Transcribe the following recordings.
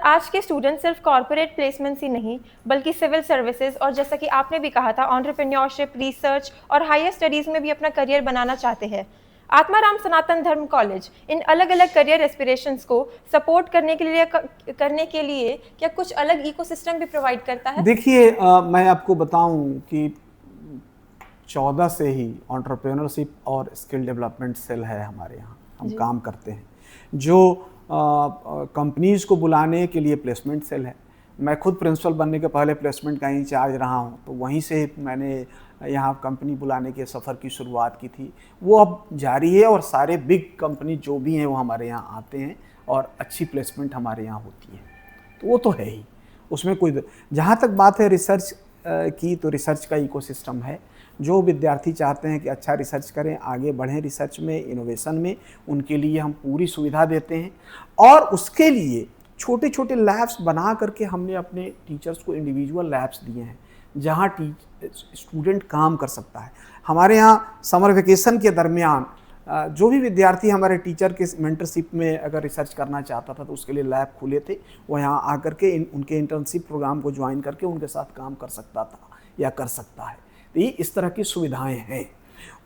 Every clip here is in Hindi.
आज के स्टूडेंट सिर्फ कॉर्पोरेट प्लेसमेंट्स ही नहीं, बल्कि सिविल सर्विसेज और जैसा कि आपने भी कहा था, एंटरप्रेन्योरशिप, रिसर्च और हायर स्टडीज़ में भी अपना करियर बनाना चाहते हैं। आत्माराम सनातन धर्म कॉलेज इन अलग-अलग करियर एस्पिरेशंस को सपोर्ट करने के लिए क्या कुछ अलग इकोसिस्टम भी प्रोवाइड करता है? देखिए, मैं आपको बताऊं कि 14 से ही एंटरप्रेन्योरशिप और स्किल डेवलपमेंट सेल है हमारे यहाँ। हम जी। काम करते हैं जो कंपनीज़ को बुलाने के लिए प्लेसमेंट सेल है। मैं खुद प्रिंसिपल बनने के पहले प्लेसमेंट का इंचार्ज रहा हूँ, तो वहीं से मैंने यहाँ कंपनी बुलाने के सफ़र की शुरुआत की थी। वो अब जारी है और सारे बिग कंपनी जो भी हैं वो हमारे यहाँ आते हैं और अच्छी प्लेसमेंट हमारे यहाँ होती है। तो वो तो है ही, उसमें कोई जहाँ तक बात है रिसर्च की, तो रिसर्च का इकोसिस्टम है। जो विद्यार्थी चाहते हैं कि अच्छा रिसर्च करें, आगे बढ़ें रिसर्च में, इनोवेशन में, उनके लिए हम पूरी सुविधा देते हैं। और उसके लिए छोटे छोटे लैब्स बना करके हमने अपने टीचर्स को इंडिविजुअल लैब्स दिए हैं जहाँ स्टूडेंट काम कर सकता है। हमारे यहाँ समर वेकेशन के दरमियान जो भी विद्यार्थी हमारे टीचर के मेंटरशिप में अगर रिसर्च करना चाहता था तो उसके लिए लैब खुले थे। वो यहाँ आकर के उनके इंटर्नशिप प्रोग्राम को ज्वाइन करके उनके साथ काम कर सकता था या कर सकता है। तो ये इस तरह की सुविधाएं हैं।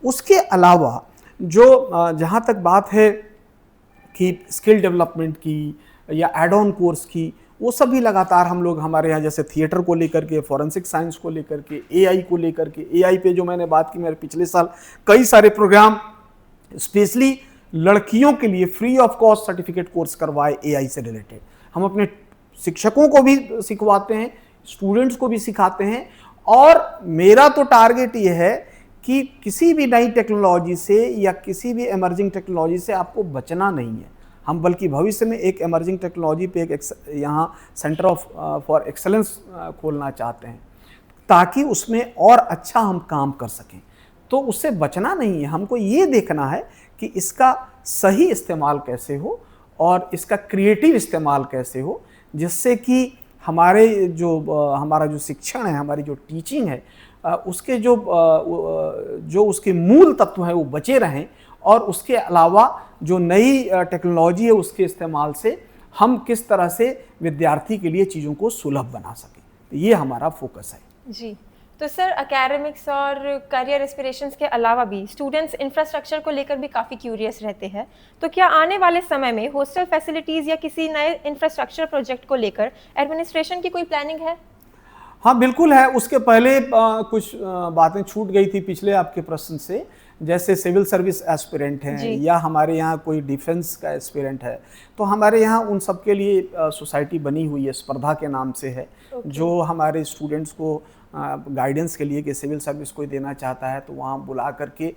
उसके अलावा जो जहाँ तक बात है कि स्किल डेवलपमेंट की या एड ऑन कोर्स की, वो सभी लगातार हम लोग हमारे यहाँ, जैसे थिएटर को लेकर के, फॉरेंसिक साइंस को लेकर के, एआई को लेकर के, एआई पे जो मैंने बात की, मेरे पिछले साल कई सारे प्रोग्राम स्पेशली लड़कियों के लिए free of cost certificate course करवाए एआई से रिलेटेड। हम अपने शिक्षकों को भी सिखवाते हैं, स्टूडेंट्स को भी सिखाते हैं। और मेरा तो टारगेट ये है कि किसी भी नई टेक्नोलॉजी से या किसी भी एमर्जिंग टेक्नोलॉजी से आपको बचना नहीं है। हम बल्कि भविष्य में एक एमर्जिंग टेक्नोलॉजी पे एक यहाँ सेंटर ऑफ फॉर एक्सेलेंस खोलना चाहते हैं ताकि उसमें और अच्छा हम काम कर सकें। तो उससे बचना नहीं है, हमको ये देखना है कि इसका सही इस्तेमाल कैसे हो और इसका क्रिएटिव इस्तेमाल कैसे हो, जिससे कि हमारा जो शिक्षण है, हमारी जो टीचिंग है, उसके जो उसके मूल तत्व हैं वो बचे रहें। और उसके अलावा जो नई टेक्नोलॉजी है उसके इस्तेमाल से हम किस तरह से विद्यार्थी के लिए चीज़ों को सुलभ बना सकें, तो ये हमारा फोकस है। जी, तो सर एकेडमिक्स और करियर एस्पिरेशंस के अलावा भी स्टूडेंट्स इंफ्रास्ट्रक्चर को लेकर भी काफ़ी क्यूरियस रहते हैं। तो क्या आने वाले समय में हॉस्टल फैसिलिटीज़ या किसी नए इंफ्रास्ट्रक्चर प्रोजेक्ट को लेकर एडमिनिस्ट्रेशन की कोई प्लानिंग है? हाँ बिल्कुल है। उसके पहले कुछ बातें छूट गई थी पिछले आपके प्रश्न से, जैसे सिविल सर्विस एस्पिरेंट हैं या हमारे यहाँ कोई डिफेंस का एस्पिरेंट है, तो हमारे यहाँ उन सब के लिए सोसाइटी बनी हुई है, स्पर्धा के नाम से है। जो हमारे स्टूडेंट्स को गाइडेंस के लिए कि सिविल सर्विस कोई देना चाहता है तो वहाँ बुला करके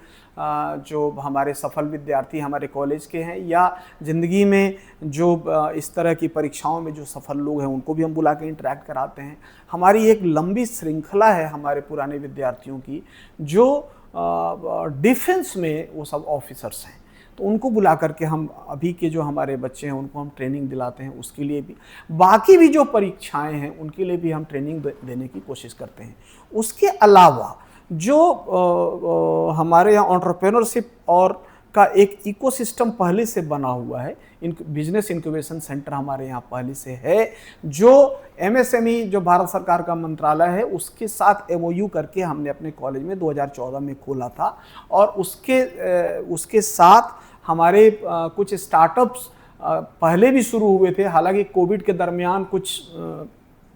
जो हमारे सफल विद्यार्थी हमारे कॉलेज के हैं या ज़िंदगी में जो इस तरह की परीक्षाओं में जो सफल लोग हैं उनको भी हम बुला के इंटरेक्ट कराते हैं। हमारी एक लंबी श्रृंखला है हमारे पुराने विद्यार्थियों की जो डिफेंस में वो सब ऑफिसर्स हैं, तो उनको बुला करके हम अभी के जो हमारे बच्चे हैं उनको हम ट्रेनिंग दिलाते हैं। उसके लिए भी बाकी भी जो परीक्षाएं हैं उनके लिए भी हम ट्रेनिंग देने की कोशिश करते हैं। उसके अलावा जो हमारे यहाँ एंटरप्रेन्योरशिप और का एक इकोसिस्टम पहले से बना हुआ है, बिजनेस इंक्यूबेशन सेंटर हमारे यहाँ पहले से है, जो एमएसएमई जो भारत सरकार का मंत्रालय है उसके साथ एमओयू करके हमने अपने कॉलेज में 2014 में खोला था। और उसके साथ हमारे कुछ स्टार्टअप्स पहले भी शुरू हुए थे, हालांकि कोविड के दरमियान कुछ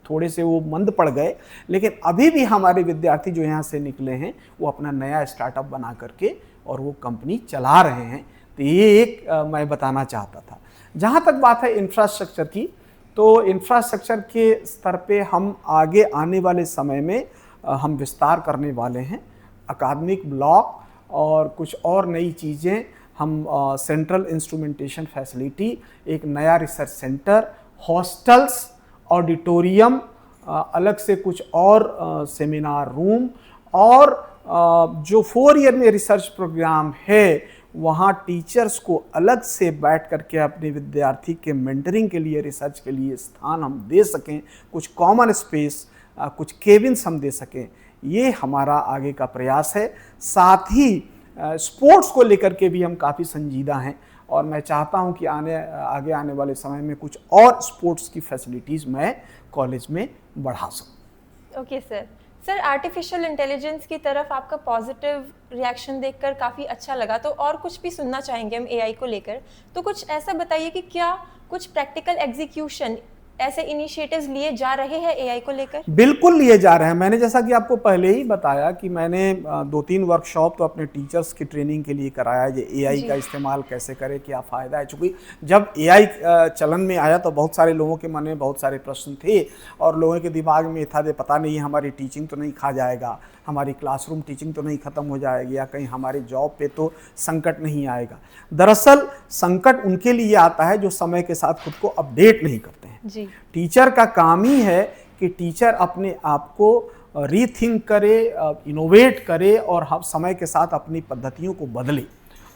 थोड़े से वो मंद पड़ गए, लेकिन अभी भी हमारे विद्यार्थी जो यहाँ से निकले हैं वो अपना नया स्टार्टअप बना करके और वो कंपनी चला रहे हैं। तो ये एक मैं बताना चाहता था। जहाँ तक बात है इंफ्रास्ट्रक्चर की, तो इंफ्रास्ट्रक्चर के स्तर पे हम आगे आने वाले समय में हम विस्तार करने वाले हैं। अकादमिक ब्लॉक और कुछ और नई चीज़ें हम सेंट्रल इंस्ट्रूमेंटेशन फैसिलिटी, एक नया रिसर्च सेंटर, हॉस्टल्स, ऑडिटोरियम, अलग से कुछ और सेमिनार रूम और जो 4 ईयर में रिसर्च प्रोग्राम है वहाँ टीचर्स को अलग से बैठ करके अपने विद्यार्थी के मेंटरिंग के लिए, रिसर्च के लिए स्थान हम दे सकें, कुछ कॉमन स्पेस, कुछ केबिन्स हम दे सकें, ये हमारा आगे का प्रयास है। साथ ही स्पोर्ट्स को लेकर के भी हम काफ़ी संजीदा हैं। और मैं चाहता हूं कि आगे आने वाले समय में कुछ और स्पोर्ट्स की फैसिलिटीज़ मैं कॉलेज में बढ़ा सकूं। Okay sir. Sir, artificial intelligence की तरफ आपका पॉजिटिव रिएक्शन देखकर काफ़ी अच्छा लगा, तो और कुछ भी सुनना चाहेंगे हम एआई को लेकर। तो कुछ ऐसा बताइए कि क्या कुछ प्रैक्टिकल एग्जीक्यूशन ऐसे इनिशिएटिव्स लिए जा रहे हैं एआई को लेकर? बिल्कुल लिए जा रहे हैं। मैंने जैसा कि आपको पहले ही बताया कि मैंने 2-3 वर्कशॉप तो अपने टीचर्स की ट्रेनिंग के लिए कराया, ये एआई का इस्तेमाल कैसे करें, क्या फ़ायदा है। चूँकि जब एआई चलन में आया तो बहुत सारे लोगों के मन में बहुत सारे प्रश्न थे और लोगों के दिमाग में था, पता नहीं हमारी टीचिंग तो नहीं खा जाएगा, हमारी क्लासरूम टीचिंग तो नहीं ख़त्म हो जाएगी, या कहीं हमारे जॉब पे तो संकट नहीं आएगा। दरअसल संकट उनके लिए आता है जो समय के साथ खुद को अपडेट नहीं करते हैं। जी। टीचर का काम ही है कि टीचर अपने आप को रीथिंक करे, इनोवेट करे और समय के साथ अपनी पद्धतियों को बदले।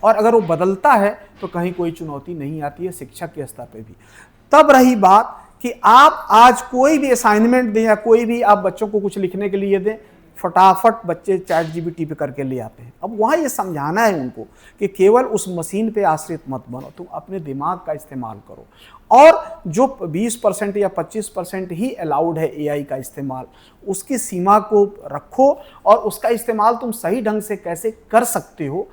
और अगर वो बदलता है तो कहीं कोई चुनौती नहीं आती है, शिक्षक के स्तर पे भी। तब रही बात कि आप आज कोई भी असाइनमेंट दें या कोई भी आप बच्चों को कुछ लिखने के लिए दें, फटाफट बच्चे ChatGPT पे करके ले आते हैं। अब वहाँ ये समझाना है उनको कि केवल उस मशीन पे आश्रित मत बनो, तुम अपने दिमाग का इस्तेमाल करो। और जो 20% या 25% ही अलाउड है एआई का इस्तेमाल, उसकी सीमा को रखो और उसका इस्तेमाल तुम सही ढंग से कैसे कर सकते हो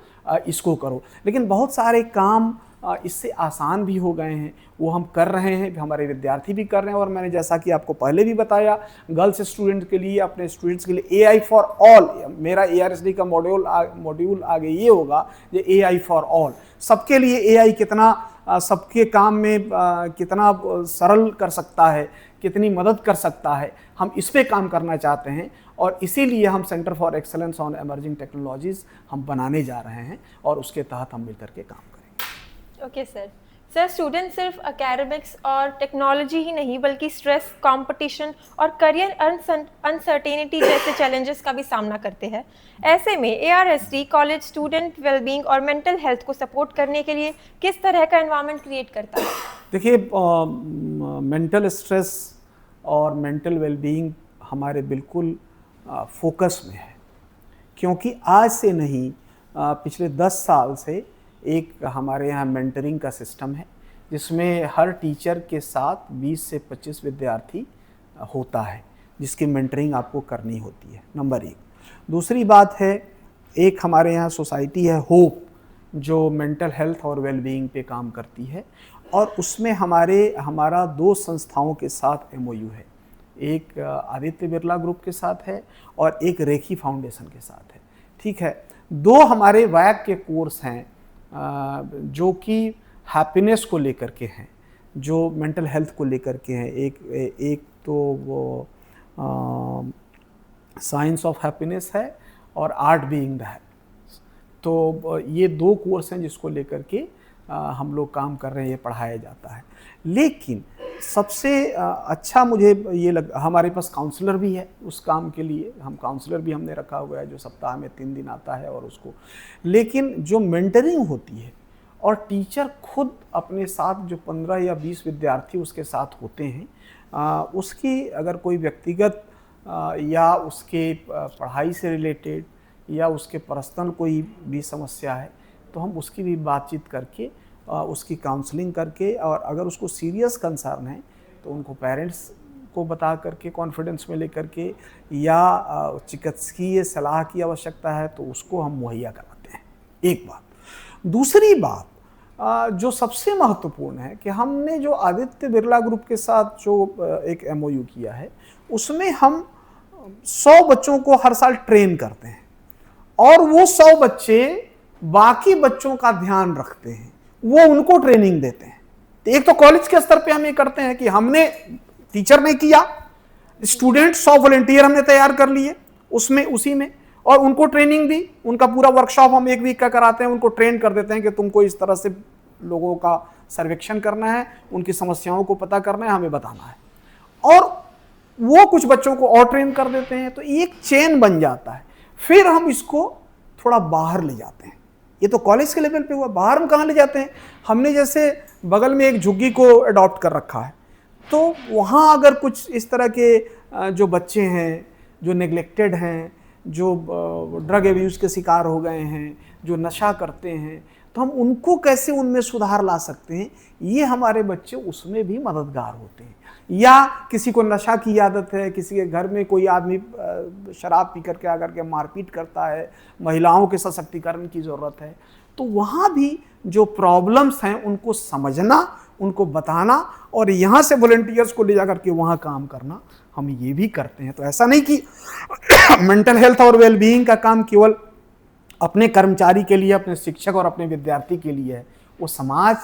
इसको करो। लेकिन बहुत सारे काम इससे आसान भी हो गए हैं, वो हम कर रहे हैं, हमारे विद्यार्थी भी कर रहे हैं। और मैंने जैसा कि आपको पहले भी बताया, गर्ल्स स्टूडेंट के लिए, अपने स्टूडेंट्स के लिए AI फॉर ऑल, मेरा ARSD का मॉड्यूल आगे ये होगा, ये AI फॉर ऑल, सबके लिए AI कितना सबके काम में कितना सरल कर सकता है, कितनी मदद कर सकता है, हम इस पे काम करना चाहते हैं। और इसीलिए हम centre for excellence on emerging technologies हम बनाने जा रहे हैं और उसके तहत हम मिलकर के काम करेंगे। Okay sir. सर, स्टूडेंट सिर्फ एकेडमिक्स और टेक्नोलॉजी ही नहीं बल्कि स्ट्रेस, कंपटीशन और करियर अनसर्टेनिटी जैसे चैलेंजेस का भी सामना करते हैं। ऐसे में ARSD कॉलेज स्टूडेंट वेलबींग और मेंटल हेल्थ को सपोर्ट करने के लिए किस तरह का एनवायरनमेंट क्रिएट करता है? देखिए, मेंटल स्ट्रेस और मेंटल वेलबींग हमारे बिल्कुल फोकस में है, क्योंकि आज से नहीं पिछले 10 साल से एक हमारे यहाँ मेंटरिंग का सिस्टम है, जिसमें हर टीचर के साथ 20 से 25 विद्यार्थी होता है, जिसकी मेंटरिंग आपको करनी होती है, नंबर 1। दूसरी बात है, एक हमारे यहाँ सोसाइटी है होप, जो मेंटल हेल्थ और वेलबींग पे काम करती है, और उसमें हमारा 2 संस्थाओं के साथ MOU है। एक आदित्य बिरला ग्रुप के साथ है और एक रेखी फाउंडेशन के साथ है। ठीक है, 2 हमारे WAC के कोर्स हैं जो कि हैप्पीनेस को लेकर के हैं, जो मेंटल हेल्थ को लेकर के हैं। एक तो वो साइंस ऑफ हैप्पीनेस है और आर्ट बीइंग द हैप्पीनेस। तो ये 2 कोर्स हैं जिसको लेकर के हम लोग काम कर रहे हैं, ये पढ़ाया जाता है। लेकिन सबसे अच्छा मुझे ये हमारे पास काउंसलर भी है उस काम के लिए, हम काउंसलर भी हमने रखा हुआ है जो सप्ताह में 3 दिन आता है और उसको। लेकिन जो मेंटरिंग होती है और टीचर खुद अपने साथ जो 15 या 20 विद्यार्थी उसके साथ होते हैं, उसकी अगर कोई व्यक्तिगत या उसके पढ़ाई से रिलेटेड या उसके पर्सनल कोई भी समस्या है, तो हम उसकी भी बातचीत करके उसकी काउंसलिंग करके, और अगर उसको सीरियस कंसर्न है तो उनको पेरेंट्स को बता करके कॉन्फिडेंस में लेकर के, या चिकित्सकीय सलाह की आवश्यकता है तो उसको हम मुहैया कराते हैं। एक बात। दूसरी बात जो सबसे महत्वपूर्ण है कि हमने जो आदित्य बिरला ग्रुप के साथ जो एक MOU किया है, उसमें हम 100 बच्चों को हर साल ट्रेन करते हैं और वो 100 बच्चे बाकी बच्चों का ध्यान रखते हैं, वो उनको ट्रेनिंग देते हैं। तो एक तो कॉलेज के स्तर पे हम ये करते हैं कि हमने टीचर ने किया, स्टूडेंट 100 वॉलंटियर हमने तैयार कर लिए उसी में, और उनको ट्रेनिंग दी। उनका पूरा वर्कशॉप हम 1 वीक का कराते हैं, उनको ट्रेन कर देते हैं कि तुमको इस तरह से लोगों का सर्वेक्षण करना है, उनकी समस्याओं को पता करना है, हमें बताना है, और वो कुछ बच्चों को और ट्रेन कर देते हैं। तो एक चेन बन जाता है। फिर हम इसको थोड़ा बाहर ले जाते हैं। ये तो कॉलेज के लेवल पे हुआ, बाहर हम कहाँ ले जाते हैं? हमने जैसे बगल में एक झुग्गी को अडॉप्ट कर रखा है, तो वहाँ अगर कुछ इस तरह के जो बच्चे हैं, जो नेग्लेक्टेड हैं, जो ड्रग एब्यूज़ के शिकार हो गए हैं, जो नशा करते हैं, तो हम उनको कैसे उनमें सुधार ला सकते हैं, ये हमारे बच्चे उसमें भी मददगार होते हैं। या किसी को नशा की आदत है, किसी के घर में कोई आदमी शराब पी करके आकर के मारपीट करता है, महिलाओं के सशक्तिकरण की ज़रूरत है, तो वहाँ भी जो प्रॉब्लम्स हैं उनको समझना, उनको बताना और यहाँ से वॉलंटियर्स को ले जा करके वहाँ काम करना, हम ये भी करते हैं। तो ऐसा नहीं कि मेंटल हेल्थ और वेलबीइंग का काम केवल अपने कर्मचारी के लिए, अपने शिक्षक और अपने विद्यार्थी के लिए है, वो समाज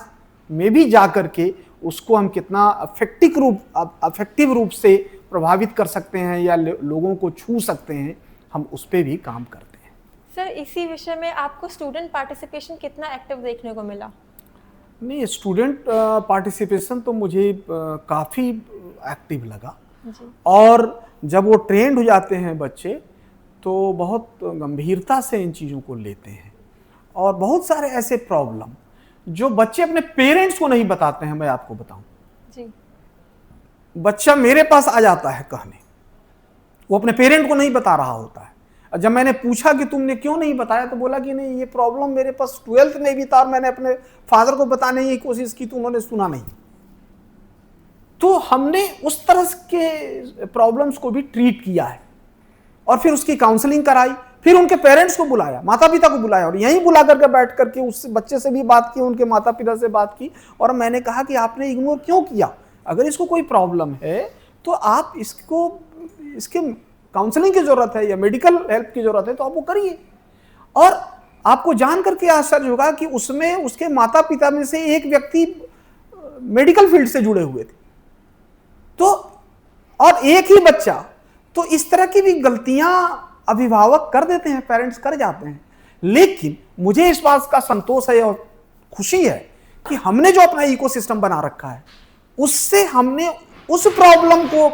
में भी जा करके उसको हम कितना अफेक्टिव रूप से प्रभावित कर सकते हैं या लोगों को छू सकते हैं, हम उस पर भी काम करते हैं। सर, इसी विषय में आपको स्टूडेंट पार्टिसिपेशन कितना एक्टिव देखने को मिला? नहीं, स्टूडेंट पार्टिसिपेशन तो मुझे काफ़ी एक्टिव लगा जी। और जब वो ट्रेंड हो जाते हैं बच्चे तो बहुत गंभीरता से इन चीज़ों को लेते हैं। और बहुत सारे ऐसे प्रॉब्लम जो बच्चे अपने पेरेंट्स को नहीं बताते हैं, मैं आपको बताऊं जी। बच्चा मेरे पास आ जाता है कहने, वो अपने पेरेंट को नहीं बता रहा होता है। जब मैंने पूछा कि तुमने क्यों नहीं बताया, तो बोला कि नहीं, ये प्रॉब्लम मेरे पास 12th में भी था और मैंने अपने फादर को बताने की कोशिश की तो उन्होंने सुना नहीं। तो हमने उस तरह के प्रॉब्लम्स को भी ट्रीट किया है और फिर उसकी काउंसलिंग कराई, फिर उनके पेरेंट्स को बुलाया, माता पिता को बुलाया और यहीं बुला करके बैठ करके उस बच्चे से भी बात की, उनके माता पिता से बात की और मैंने कहा कि आपने इग्नोर क्यों किया? अगर इसको कोई प्रॉब्लम है तो आप इसके काउंसलिंग की जरूरत है या मेडिकल हेल्प की जरूरत है तो आप वो करिए। और आपको जान करके आश्चर्य होगा कि उसमें उसके माता पिता में से एक व्यक्ति मेडिकल फील्ड से जुड़े हुए थे, तो और एक ही बच्चा। तो इस तरह की भी गलतियां अभिभावक कर देते हैं, पेरेंट्स कर जाते हैं। लेकिन मुझे इस बात का संतोष है और खुशी है कि हमने जो अपना इकोसिस्टम बना रखा है उससे हमने उस प्रॉब्लम को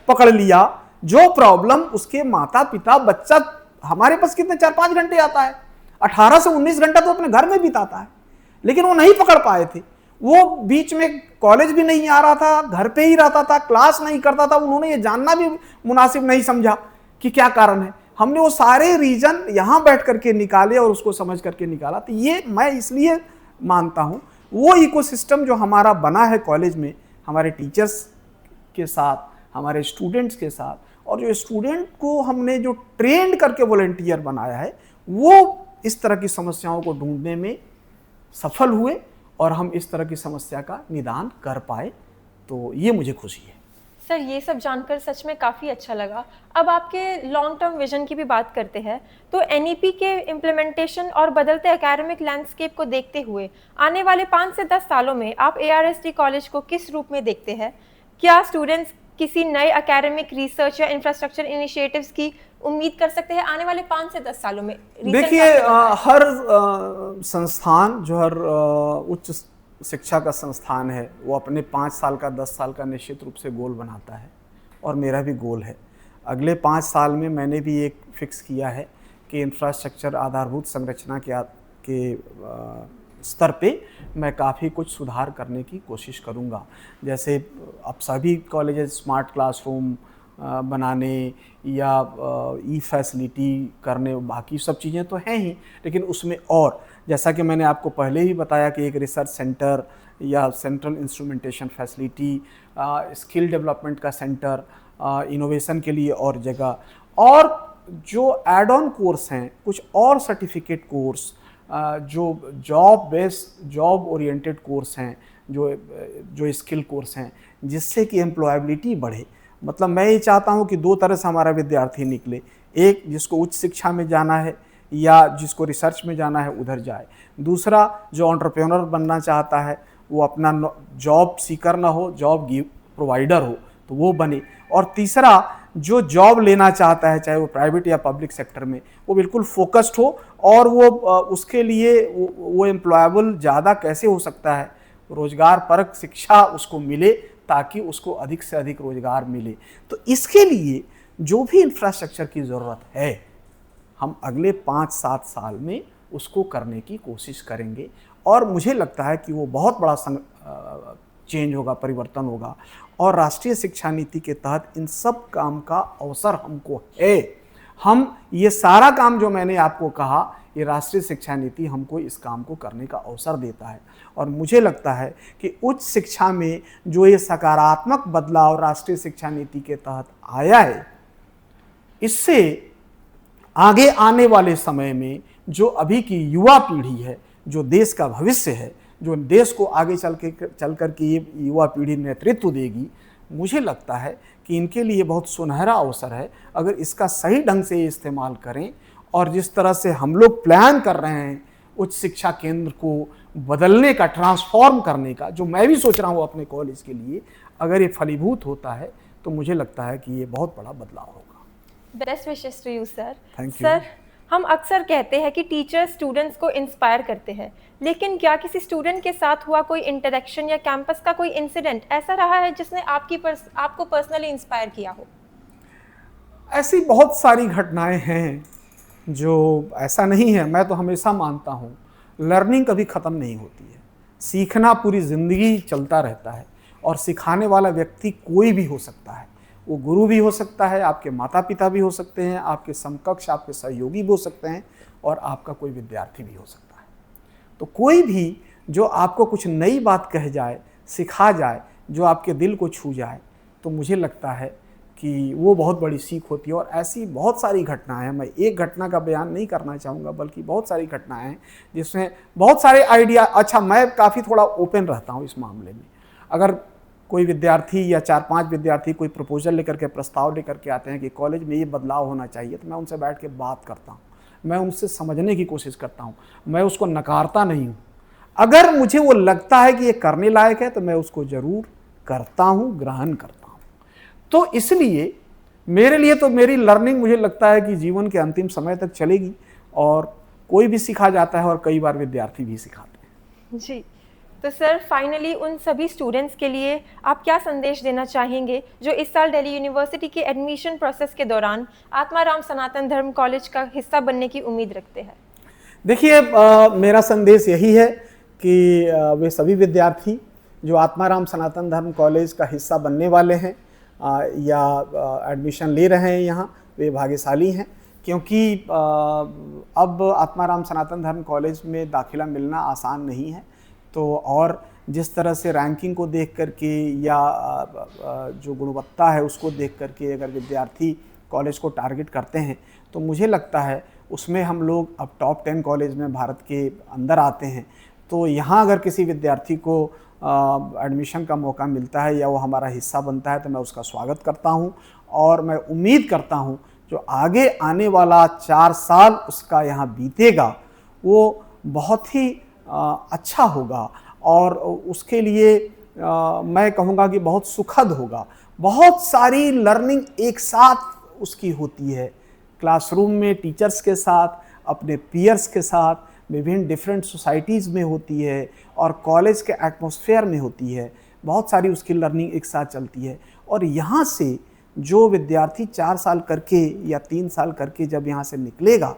पकड़ लिया जो प्रॉब्लम उसके माता पिता, बच्चा हमारे पास कितने 4-5 घंटे आता है, 18 से 19 घंटा तो अपने घर में बिताता है, लेकिन वो नहीं पकड़ पाए थे। वो बीच में कॉलेज भी नहीं आ रहा था, घर पे ही रहता था, क्लास नहीं करता था, उन्होंने ये जानना भी मुनासिब नहीं समझा कि क्या कारण है। हमने वो सारे रीजन यहाँ बैठ करके निकाले और उसको समझ करके निकाला। तो ये मैं इसलिए मानता हूँ वो इकोसिस्टम जो हमारा बना है कॉलेज में, हमारे टीचर्स के साथ, हमारे स्टूडेंट्स के साथ, और जो स्टूडेंट को हमने जो ट्रेंड करके वॉलंटियर बनाया है, वो इस तरह की समस्याओं को ढूंढने में सफल हुए और हम इस तरह की समस्या का निदान कर पाए। तो ये मुझे खुशी है। सर, ये सब जानकर सच में काफ़ी अच्छा लगा। अब आपके लॉन्ग टर्म विजन की भी बात करते हैं, तो एनईपी के इम्प्लीमेंटेशन और बदलते एकेडमिक लैंडस्केप को देखते हुए आने वाले 5 से 10 सालों में आप एआरएसटी कॉलेज को किस रूप में देखते हैं? क्या स्टूडेंट्स किसी नए एकेडमिक रिसर्च या इंफ्रास्ट्रक्चर इनिशिएटिव्स की उम्मीद कर सकते हैं आने वाले 5 से 10 सालों में? देखिए, हर संस्थान जो हर उच्च शिक्षा का संस्थान है वो अपने 5 साल का 10 साल का निश्चित रूप से गोल बनाता है और मेरा भी गोल है। अगले 5 साल में मैंने भी एक फिक्स किया है कि इंफ्रास्ट्रक्चर, आधारभूत संरचना के स्तर पे मैं काफ़ी कुछ सुधार करने की कोशिश करूँगा। जैसे अब सभी कॉलेजेस स्मार्ट क्लासरूम बनाने या ई फैसिलिटी करने, बाकी सब चीज़ें तो हैं ही, लेकिन उसमें और जैसा कि मैंने आपको पहले ही बताया कि एक रिसर्च सेंटर या central instrumentation facility, skill development का सेंटर, इनोवेशन के लिए और जगह, और जो एड ऑन कोर्स हैं, कुछ और सर्टिफिकेट कोर्स, जो जॉब ओरिएंटेड कोर्स हैं, जो स्किल कोर्स हैं, जिससे कि एम्प्लॉयबिलिटी बढ़े। मतलब मैं ये चाहता हूँ कि 2 तरह से हमारा विद्यार्थी निकले, एक जिसको उच्च शिक्षा में जाना है या जिसको रिसर्च में जाना है उधर जाए, दूसरा जो एंटरप्रेन्योर बनना चाहता है वो अपना जॉब सीकर ना हो, जॉब प्रोवाइडर हो तो वो बने, और तीसरा जो जॉब लेना चाहता है चाहे वो प्राइवेट या पब्लिक सेक्टर में, वो बिल्कुल फोकस्ड हो और वो उसके लिए वो एम्प्लॉयबल ज़्यादा कैसे हो सकता है, रोजगार परक शिक्षा उसको मिले ताकि उसको अधिक से अधिक रोजगार मिले। तो इसके लिए जो भी इंफ्रास्ट्रक्चर की ज़रूरत है हम अगले 5-7 साल में उसको करने की कोशिश करेंगे और मुझे लगता है कि वो बहुत बड़ा चेंज होगा, परिवर्तन होगा, और राष्ट्रीय शिक्षा नीति के तहत इन सब काम का अवसर हमको है। हम ये सारा काम जो मैंने आपको कहा ये राष्ट्रीय शिक्षा नीति हमको इस काम को करने का अवसर देता है। और मुझे लगता है कि उच्च शिक्षा में जो ये सकारात्मक बदलाव राष्ट्रीय शिक्षा नीति के तहत आया है, इससे आगे आने वाले समय में जो अभी की युवा पीढ़ी है, जो देश का भविष्य है, जो देश को आगे चल कर के ये युवा पीढ़ी नेतृत्व देगी, मुझे लगता है कि इनके लिए बहुत सुनहरा अवसर है अगर इसका सही ढंग से इस्तेमाल करें। और जिस तरह से हम लोग प्लान कर रहे हैं उच्च शिक्षा केंद्र को बदलने का, ट्रांसफॉर्म करने का, जो मैं भी सोच रहा हूँ अपने कॉलेज के लिए, अगर ये फलीभूत होता है तो मुझे लगता है कि ये बहुत बड़ा बदलाव होगा। Best wishes to you sir. Thank you. Sir, हम अक्सर कहते हैं कि टीचर्स स्टूडेंट्स को इंस्पायर करते हैं, लेकिन क्या किसी स्टूडेंट के साथ हुआ कोई इंटरेक्शन या कैंपस का कोई इंसिडेंट ऐसा रहा है जिसने आपको पर्सनली इंस्पायर किया हो? ऐसी बहुत सारी घटनाएं हैं जो ऐसा नहीं है। मैं तो हमेशा मानता हूँ लर्निंग कभी ख़त्म नहीं होती है, सीखना पूरी ज़िंदगी चलता रहता है। और सिखाने वाला व्यक्ति कोई भी हो सकता है, वो गुरु भी हो सकता है, आपके माता पिता भी हो सकते हैं, आपके समकक्ष, आपके सहयोगी भी हो सकते हैं, और आपका कोई विद्यार्थी भी हो सकता है। तो कोई भी जो आपको कुछ नई बात कह जाए, सिखा जाए, जो आपके दिल को छू जाए, तो मुझे लगता है कि वो बहुत बड़ी सीख होती है। और ऐसी बहुत सारी घटनाएं हैं, मैं एक घटना का बयान नहीं करना चाहूँगा, बल्कि बहुत सारी घटनाएं हैं जिसमें बहुत सारे आइडिया। अच्छा, मैं काफ़ी थोड़ा ओपन रहता हूँ इस मामले में। अगर कोई विद्यार्थी या 4-5 विद्यार्थी कोई प्रपोजल लेकर के, प्रस्ताव लेकर के आते हैं कि कॉलेज में ये बदलाव होना चाहिए, तो मैं उनसे बैठ के बात करता हूँ, मैं उनसे समझने की कोशिश करता हूँ, मैं उसको नकारता नहीं हूँ। अगर मुझे वो लगता है कि ये करने लायक है तो मैं उसको ज़रूर करता हूँ, ग्रहण करता हूँ। तो इसलिए मेरे लिए तो मेरी लर्निंग, मुझे लगता है कि जीवन के अंतिम समय तक चलेगी, और कोई भी सिखा जाता है और कई बार विद्यार्थी भी सिखाते हैं। जी, तो सर फाइनली उन सभी स्टूडेंट्स के लिए आप क्या संदेश देना चाहेंगे जो इस साल दिल्ली यूनिवर्सिटी के एडमिशन प्रोसेस के दौरान आत्माराम सनातन धर्म कॉलेज का हिस्सा बनने की उम्मीद रखते हैं? देखिए, मेरा संदेश यही है कि वे सभी विद्यार्थी जो आत्माराम सनातन धर्म कॉलेज का हिस्सा बनने वाले हैं या एडमिशन ले रहे हैं यहाँ, वे भाग्यशाली हैं, क्योंकि अब आत्माराम सनातन धर्म कॉलेज में दाखिला मिलना आसान नहीं है। तो और जिस तरह से रैंकिंग को देख करके या जो गुणवत्ता है उसको देख करके अगर विद्यार्थी कॉलेज को टारगेट करते हैं, तो मुझे लगता है उसमें हम लोग अब टॉप 10 कॉलेज में भारत के अंदर आते हैं। तो यहाँ अगर किसी विद्यार्थी को एडमिशन का मौका मिलता है या वो हमारा हिस्सा बनता है, तो मैं उसका स्वागत करता हूँ। और मैं उम्मीद करता हूँ जो आगे आने वाला 4 साल उसका यहाँ बीतेगा, वो बहुत ही अच्छा होगा, और उसके लिए मैं कहूँगा कि बहुत सुखद होगा। बहुत सारी लर्निंग एक साथ उसकी होती है, क्लासरूम में टीचर्स के साथ, अपने पीयर्स के साथ, विभिन्न डिफरेंट सोसाइटीज़ में होती है, और कॉलेज के एटमॉस्फेयर में होती है। बहुत सारी उसकी लर्निंग एक साथ चलती है। और यहाँ से जो विद्यार्थी 4 साल करके या 3 साल करके जब यहाँ से निकलेगा,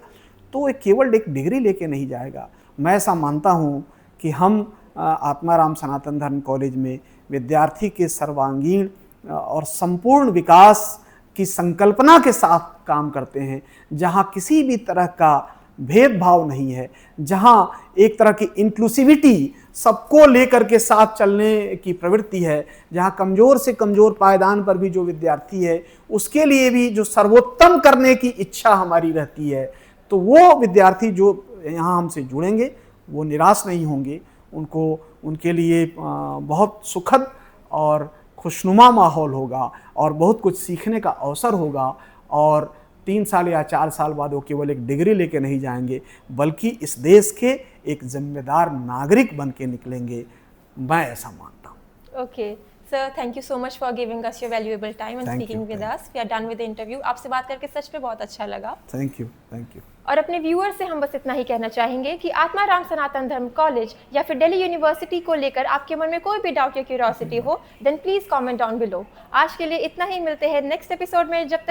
तो वो केवल एक डिग्री लेके नहीं जाएगा। मैं ऐसा मानता हूँ कि हम आत्माराम सनातन धर्म कॉलेज में विद्यार्थी के सर्वांगीण और संपूर्ण विकास की संकल्पना के साथ काम करते हैं, जहाँ किसी भी तरह का भेदभाव नहीं है, जहाँ एक तरह की इंक्लूसिविटी, सबको लेकर के साथ चलने की प्रवृत्ति है, जहाँ कमज़ोर से कमज़ोर पायदान पर भी जो विद्यार्थी है उसके लिए भी जो सर्वोत्तम करने की इच्छा हमारी रहती है। तो वो विद्यार्थी जो यहाँ हमसे जुड़ेंगे वो निराश नहीं होंगे, उनके लिए बहुत सुखद और खुशनुमा माहौल होगा, और बहुत कुछ सीखने का अवसर होगा। और 3 साल या 4 साल बाद वो केवल एक डिग्री लेके नहीं जाएंगे, बल्कि इस देश के एक जिम्मेदार नागरिक बन के निकलेंगे, मैं ऐसा मानता हूँ। Okay sir, thank you so much for giving us your valuable time and speaking with us. We are done with the interview. आपसे बात करके सच में बहुत अच्छा लगा। Thank you. और अपने व्यूअर से हम बस इतना ही कहना चाहेंगे कि आत्माराम सनातन धर्म कॉलेज या फिर दिल्ली यूनिवर्सिटी को लेकर आपके मन में कोई भी डाउट या क्यूरियोसिटी हो, then please comment down below. आज के लिए इतना ही, मिलते हैं नेक्स्ट एपिसोड में। जब तक